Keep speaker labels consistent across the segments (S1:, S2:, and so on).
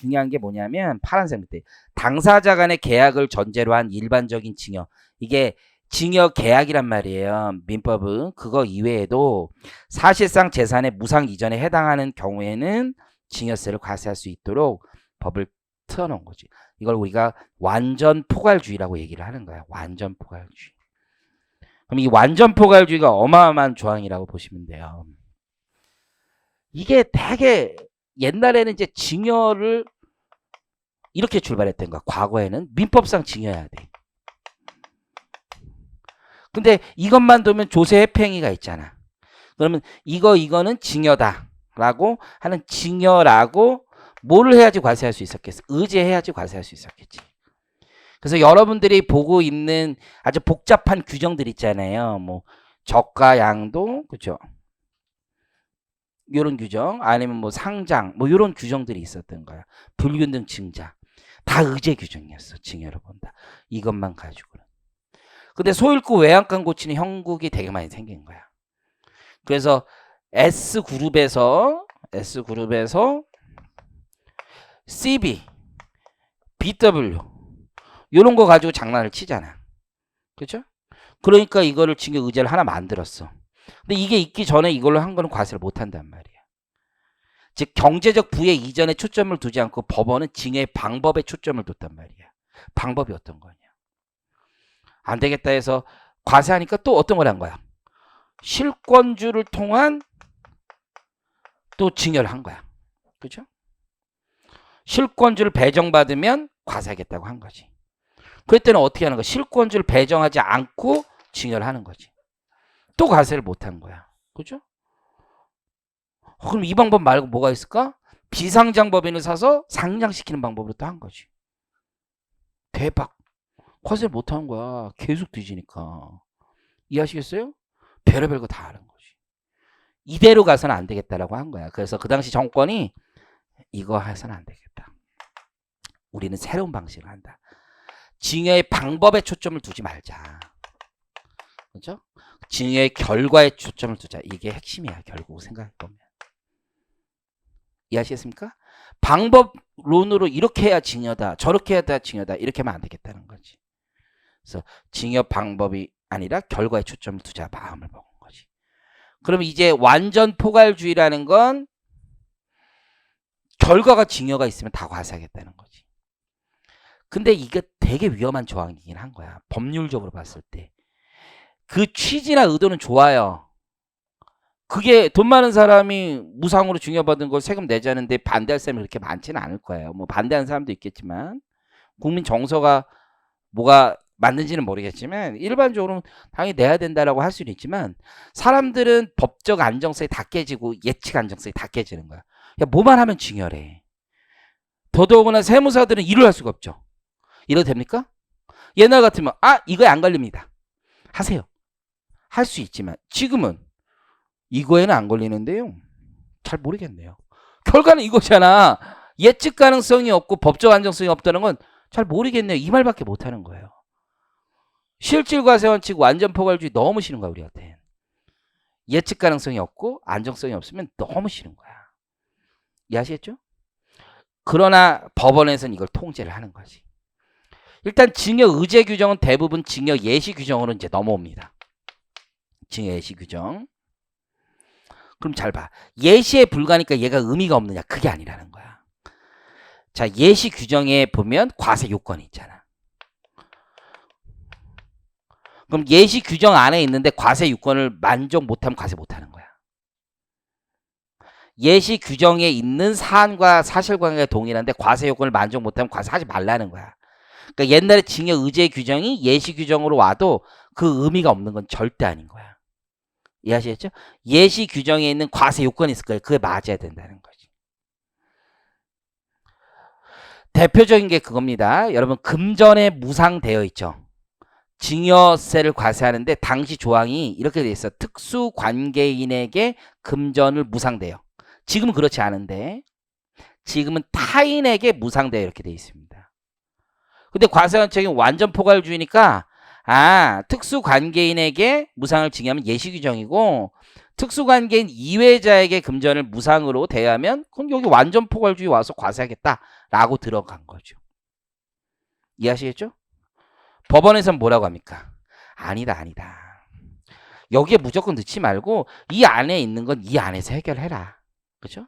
S1: 중요한 게 뭐냐면 파란색 밑에 당사자 간의 계약을 전제로 한 일반적인 징역. 이게 징역 계약이란 말이에요. 민법은. 그거 이외에도 사실상 재산의 무상 이전에 해당하는 경우에는 징여세를 과세할 수 있도록 법을 틀어놓은 거지. 이걸 우리가 완전 포괄주의라고 얘기를 하는 거야. 완전 포괄주의. 그럼 이 완전 포괄주의가 어마어마한 조항이라고 보시면 돼요. 이게 되게 옛날에는 이제 징여를 이렇게 출발했던 거야. 과거에는 민법상 징여해야 돼. 근데 이것만 두면 조세 회피행위가 있잖아. 그러면 이거는 징여다라고 하는 징여라고 뭐를 해야지 과세할 수 있었겠어? 의제해야지 과세할 수 있었겠지. 그래서 여러분들이 보고 있는 아주 복잡한 규정들 있잖아요. 뭐 저가 양도 그죠? 이런 규정 아니면 뭐 상장 뭐 이런 규정들이 있었던 거야. 불균등 징자 다 의제 규정이었어. 징여를 본다. 이것만 가지고는. 근데 소일구 외양간 고치는 형국이 되게 많이 생긴 거야. 그래서 S그룹에서 CB, BW 이런 거 가지고 장난을 치잖아. 그렇죠? 그러니까 이거를 징역 의제를 하나 만들었어. 근데 이게 있기 전에 이걸로 한 거는 과세를 못 한단 말이야. 즉 경제적 부의 이전에 초점을 두지 않고 법원은 징여의 방법에 초점을 뒀단 말이야. 방법이 어떤 거냐. 안 되겠다 해서 과세하니까 또 어떤 걸 한 거야. 실권주를 통한 또 징여를 한 거야. 그렇죠? 실권주를 배정받으면 과세하겠다고 한 거지. 그랬더니 어떻게 하는 거야. 실권주를 배정하지 않고 징여를 하는 거지. 또 과세를 못 한 거야. 그렇죠? 그럼 이 방법 말고 뭐가 있을까? 비상장법인을 사서 상장시키는 방법으로 또 한 거지. 대박. 과세를 못 하는 거야. 계속 뒤지니까. 이해하시겠어요? 별의별 거 다 하는 거지. 이대로 가서는 안 되겠다라고 한 거야. 그래서 그 당시 정권이 이거 해서는 안 되겠다. 우리는 새로운 방식을 한다. 징여의 방법에 초점을 두지 말자. 그렇죠? 징여의 결과에 초점을 두자. 이게 핵심이야. 결국 생각해보면. 이해하시겠습니까? 방법론으로 이렇게 해야 징여다. 저렇게 해야 징여다. 이렇게 하면 안 되겠다는 거지. 그래서 징여 방법이 아니라 결과에 초점을 두자 마음을 먹은 거지. 그럼 이제 완전 포괄주의라는 건 결과가 징여가 있으면 다 과세하겠다는 거지. 근데 이게 되게 위험한 조항이긴 한 거야. 법률적으로 봤을 때. 그 취지나 의도는 좋아요. 그게 돈 많은 사람이 무상으로 징여받은 걸 세금 내자는데 반대할 사람이 그렇게 많지는 않을 거예요. 뭐 반대하는 사람도 있겠지만 국민 정서가 뭐가 맞는지는 모르겠지만 일반적으로는 당연히 내야 된다라고 할 수는 있지만 사람들은 법적 안정성이 다 깨지고 예측 안정성이 다 깨지는 거야. 야, 뭐만 하면 징여래. 더더구나 세무사들은 일을 할 수가 없죠. 이래도 됩니까? 옛날 같으면 이거에 안 걸립니다. 하세요. 할 수 있지만 지금은 이거에는 안 걸리는데요. 잘 모르겠네요. 결과는 이거잖아. 예측 가능성이 없고 법적 안정성이 없다는 건 잘 모르겠네요. 이 말밖에 못하는 거예요. 실질과세 원칙 완전 포괄주의 너무 싫은 거야 우리한테. 예측 가능성이 없고 안정성이 없으면 너무 싫은 거야. 이해하시겠죠? 그러나 법원에서는 이걸 통제를 하는 거지. 일단 징여 의제 규정은 대부분 징여 예시 규정으로 이제 넘어옵니다. 징여 예시 규정. 그럼 잘 봐. 예시에 불과하니까 얘가 의미가 없느냐. 그게 아니라는 거야. 자, 예시 규정에 보면 과세 요건이 있잖아. 그럼 예시 규정 안에 있는데 과세 요건을 만족 못하면 과세 못하는 거야. 예시 규정에 있는 사안과 사실관계가 동일한데 과세 요건을 만족 못하면 과세하지 말라는 거야. 그러니까 옛날에 징여 의제 규정이 예시 규정으로 와도 그 의미가 없는 건 절대 아닌 거야. 이해하시겠죠? 예시 규정에 있는 과세 요건이 있을 거예요. 그게 맞아야 된다는 거지. 대표적인 게 그겁니다. 여러분 금전에 무상되어 있죠. 징여세를 과세하는데 당시 조항이 이렇게 돼 있어. 특수관계인에게 금전을 무상돼요. 지금은 그렇지 않은데 지금은 타인에게 무상돼요. 이렇게 돼 있습니다. 근데 과세원칙이 완전 포괄주의니까 특수관계인에게 무상을 징여하면 예시 규정이고 특수관계인 이외자에게 금전을 무상으로 대하면 그건 여기 완전 포괄주의 와서 과세하겠다라고 들어간 거죠. 이해하시겠죠? 법원에서는 뭐라고 합니까? 아니다, 아니다. 여기에 무조건 넣지 말고 이 안에 있는 건 이 안에서 해결해라. 그렇죠?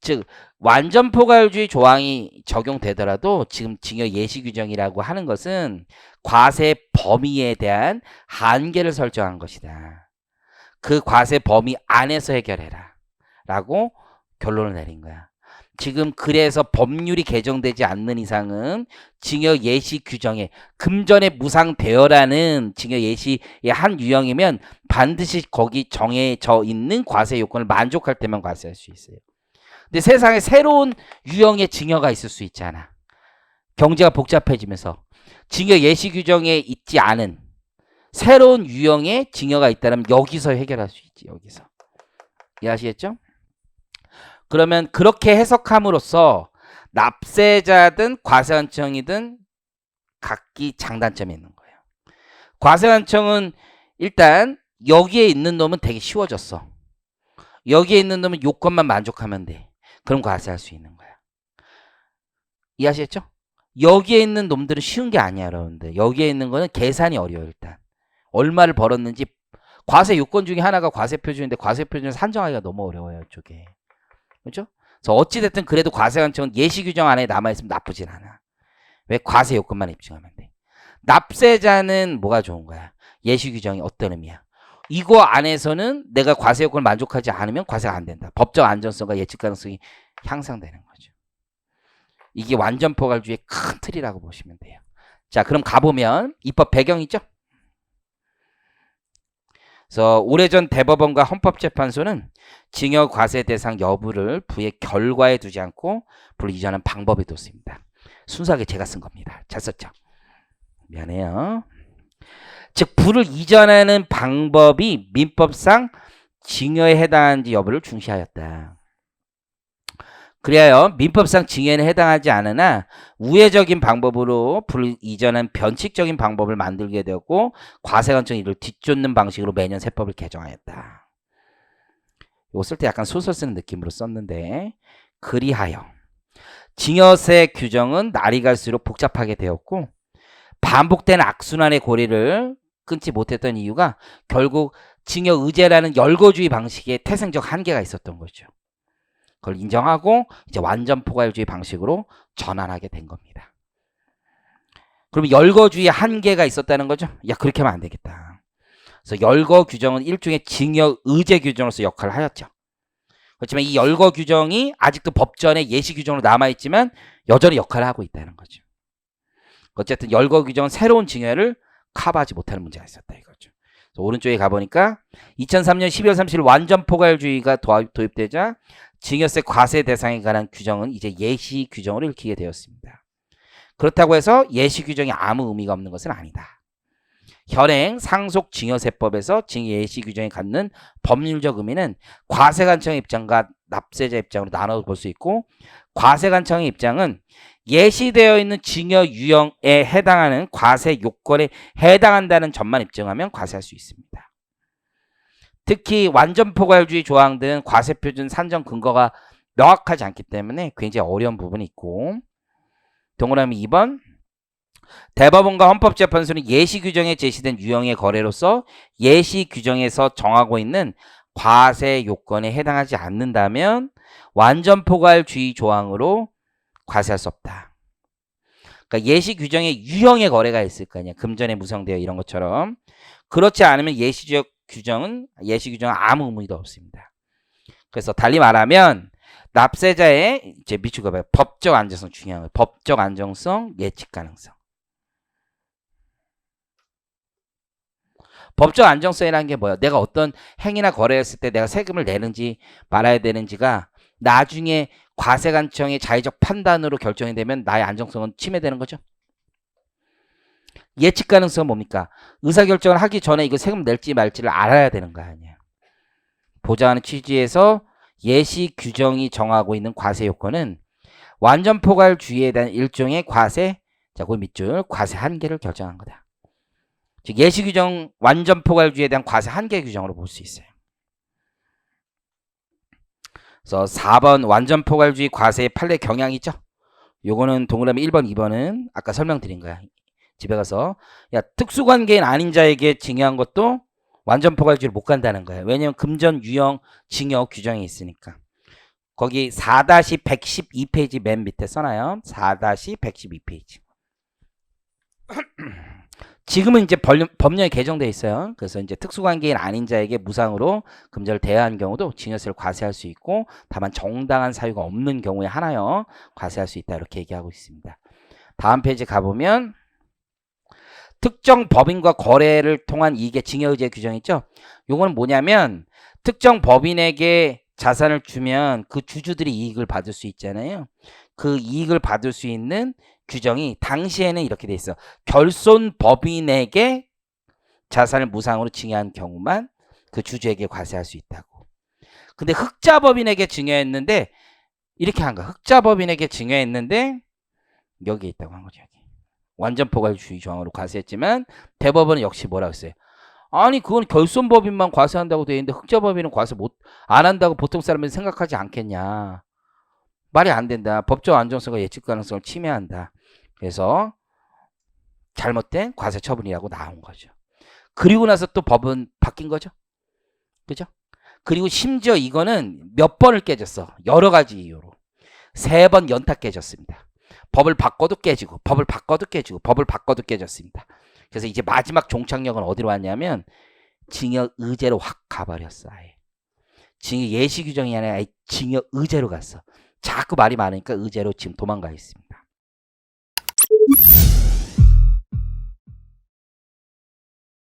S1: 즉 완전 포괄주의 조항이 적용되더라도 지금 징역 예시 규정이라고 하는 것은 과세 범위에 대한 한계를 설정한 것이다. 그 과세 범위 안에서 해결해라 라고 결론을 내린 거야. 지금 그래서 법률이 개정되지 않는 이상은 징역 예시 규정에 금전에 무상대여라는 징역 예시의 한 유형이면 반드시 거기 정해져 있는 과세 요건을 만족할 때만 과세할 수 있어요. 근데 세상에 새로운 유형의 징역가 있을 수 있잖아. 경제가 복잡해지면서 징역 예시 규정에 있지 않은 새로운 유형의 징역가 있다면 여기서 해결할 수 있지. 여기서. 이해하시겠죠? 그러면 그렇게 해석함으로써 납세자든 과세관청이든 각기 장단점이 있는 거예요. 과세관청은 일단 여기에 있는 놈은 되게 쉬워졌어. 여기에 있는 놈은 요건만 만족하면 돼. 그럼 과세할 수 있는 거야. 이해하시겠죠? 여기에 있는 놈들은 쉬운 게 아니야, 여러분들. 여기에 있는 거는 계산이 어려워요, 일단. 얼마를 벌었는지 과세 요건 중에 하나가 과세표준인데 과세표준을 산정하기가 너무 어려워요, 이쪽에. 그렇죠? 그래서 어찌됐든 그래도 과세관청은 예시 규정 안에 남아있으면 나쁘진 않아. 왜? 과세 요건만 입증하면 돼. 납세자는 뭐가 좋은 거야? 예시 규정이 어떤 의미야? 이거 안에서는 내가 과세 요건을 만족하지 않으면 과세가 안 된다. 법적 안전성과 예측 가능성이 향상되는 거죠. 이게 완전 포괄주의의 큰 틀이라고 보시면 돼요. 자, 그럼 가보면 입법 배경 있죠? 그래서 오래전 대법원과 헌법재판소는 징역 과세 대상 여부를 부의 결과에 두지 않고 부를 이전한 방법에 뒀습니다. 순수하게 제가 쓴 겁니다. 잘 썼죠? 미안해요. 즉 부를 이전하는 방법이 민법상 징역에 해당하는지 여부를 중시하였다. 그래야 민법상 징역에 해당하지 않으나 우회적인 방법으로 부를 이전한 변칙적인 방법을 만들게 되었고 과세관청이 이를 뒤쫓는 방식으로 매년 세법을 개정하였다. 이거 쓸 때 약간 소설 쓰는 느낌으로 썼는데 그리하여 징역세 규정은 날이 갈수록 복잡하게 되었고 반복된 악순환의 고리를 끊지 못했던 이유가 결국 징역 의제라는 열거주의 방식의 태생적 한계가 있었던 거죠. 그걸 인정하고 이제 완전 포괄주의 방식으로 전환하게 된 겁니다. 그러면 열거주의 한계가 있었다는 거죠. 야, 그렇게 하면 안 되겠다. 그래서 열거 규정은 일종의 징역 의제 규정으로서 역할을 하였죠. 그렇지만 이 열거 규정이 아직도 법전에 예시 규정으로 남아있지만 여전히 역할을 하고 있다는 거죠. 어쨌든 열거 규정은 새로운 징역을 커버하지 못하는 문제가 있었다 이거죠. 그래서 오른쪽에 가보니까 2003년 12월 30일 완전 포괄주의가 도입되자 징역세 과세 대상에 관한 규정은 이제 예시 규정으로 읽히게 되었습니다. 그렇다고 해서 예시 규정이 아무 의미가 없는 것은 아니다. 현행 상속 징역세법에서 징역 예시 규정이 갖는 법률적 의미는 과세관청의 입장과 납세자 입장으로 나눠 볼 수 있고 과세관청의 입장은 예시되어 있는 징역 유형에 해당하는 과세 요건에 해당한다는 점만 입증하면 과세할 수 있습니다. 특히 완전 포괄주의 조항 등 과세표준 산정 근거가 명확하지 않기 때문에 굉장히 어려운 부분이 있고 동그라미 2번 대법원과 헌법재판소는 예시 규정에 제시된 유형의 거래로서 예시 규정에서 정하고 있는 과세 요건에 해당하지 않는다면 완전 포괄주의 조항으로 과세할 수 없다. 그러니까 예시 규정에 유형의 거래가 있을 거 아니야. 금전에 무상대여 이런 것처럼. 그렇지 않으면 예시 규정은 아무 의미도 없습니다. 그래서 달리 말하면 납세자의 이제 밑줄가 봐요. 법적 안정성 중요한 거예요. 법적 안정성, 예측 가능성. 법적 안정성이라는 게 뭐야? 내가 어떤 행위나 거래했을 때 내가 세금을 내는지 말아야 되는지가 나중에 과세관청의 자의적 판단으로 결정이 되면 나의 안정성은 침해되는 거죠. 예측 가능성은 뭡니까? 의사결정을 하기 전에 이거 세금 낼지 말지를 알아야 되는 거 아니야. 보장하는 취지에서 예시 규정이 정하고 있는 과세 요건은 완전 포괄주의에 대한 일종의 과세, 자, 그 밑줄 과세 한계를 결정한 거다. 즉 예시 규정 완전 포괄주의에 대한 과세 한계 규정으로 볼 수 있어요. 그래서 4번 완전 포괄주의 과세의 판례 경향이죠. 요거는 동그라미 1번, 2번은 아까 설명드린 거야. 집에 가서 야 특수관계인 아닌 자에게 징역한 것도 완전 포괄주의를 못 간다는 거예요. 왜냐면 금전, 유형, 징역 규정이 있으니까. 거기 4-112페이지 맨 밑에 써놔요. 4-112페이지. 지금은 이제 법령이 개정돼 있어요. 그래서 이제 특수관계인 아닌 자에게 무상으로 금전을 대여한 경우도 징역세를 과세할 수 있고, 다만 정당한 사유가 없는 경우에 하나요 과세할 수 있다, 이렇게 얘기하고 있습니다. 다음 페이지 가보면 특정 법인과 거래를 통한 이익의 징역의제 규정 있죠. 요거는 뭐냐면 특정 법인에게 자산을 주면 그 주주들이 이익을 받을 수 있잖아요. 그 이익을 받을 수 있는 규정이 당시에는 이렇게 돼 있어. 결손 법인에게 자산을 무상으로 증여한 경우만 그 주주에게 과세할 수 있다고. 근데 흑자 법인에게 증여했는데 이렇게 한 거야. 흑자 법인에게 증여했는데 여기에 있다고 한 거죠. 여기. 완전 포괄주의 조항으로 과세했지만 대법원은 역시 뭐라고 했어요? 아니 그건 결손법인만 과세한다고 돼 있는데 흑자법인은 과세 안 한다고 보통 사람들이 생각하지 않겠냐. 말이 안 된다. 법적 안정성과 예측 가능성을 침해한다. 그래서 잘못된 과세 처분이라고 나온 거죠. 그리고 나서 또 법은 바뀐 거죠. 그죠? 그리고 심지어 이거는 몇 번을 깨졌어. 여러 가지 이유로. 3번 연타 깨졌습니다. 법을 바꿔도 깨지고, 법을 바꿔도 깨지고, 법을 바꿔도 깨졌습니다. 그래서 이제 마지막 종착역은 어디로 왔냐면 징역 의제로 확 가버렸어. 아예. 징역 예시 규정이 아니라 징역 의제로 갔어. 자꾸 말이 많으니까 의제로 지금 도망가 있습니다.